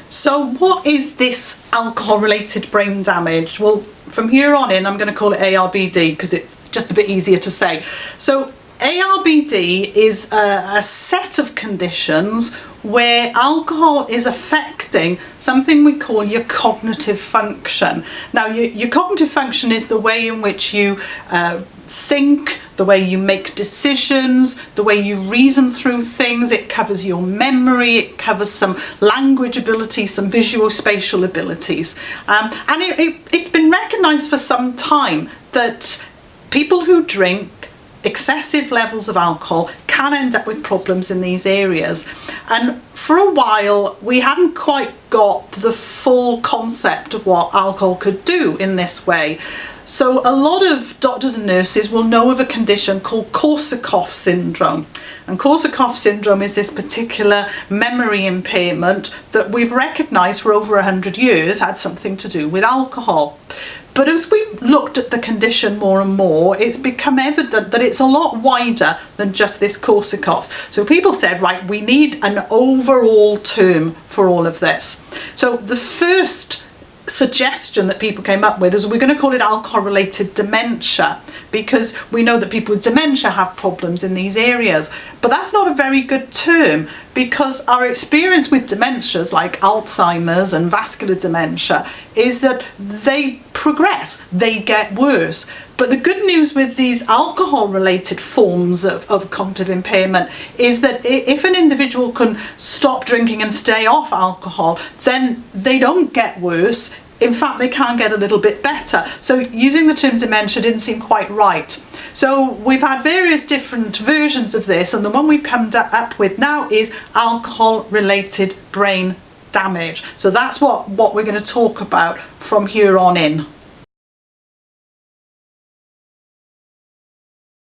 So what is this alcohol-related brain damage? Well, from here on in, I'm going to call it ARBD because it's just a bit easier to say. So ARBD is a set of conditions where alcohol is affecting something we call your cognitive function. Now, your cognitive function is the way in which you think, the way you make decisions, the way you reason through things. It covers your memory, it covers some language abilities, some visual spatial abilities. And it's been recognised for some time that people who drink excessive levels of alcohol can end up with problems in these areas. And for a while we hadn't quite got the full concept of what alcohol could do in this way. So a lot of doctors and nurses will know of a condition called Korsakoff syndrome. And Korsakoff syndrome is this particular memory impairment that we've recognised for over 100 years had something to do with alcohol. But as we've looked at the condition more and more, it's become evident that it's a lot wider than just this Korsakoff's. So people said, right, we need an overall term for all of this. So the first suggestion that people came up with is we're going to call it alcohol-related dementia, because we know that people with dementia have problems in these areas. But that's not a very good term, because our experience with dementias like Alzheimer's and vascular dementia is that they progress, they get worse. But the good news with these alcohol-related forms of cognitive impairment is that if an individual can stop drinking and stay off alcohol, then they don't get worse. In fact, they can get a little bit better. So using the term dementia didn't seem quite right. So we've had various different versions of this, and the one we've come up with now is alcohol-related brain damage. So that's what we're going to talk about from here on in.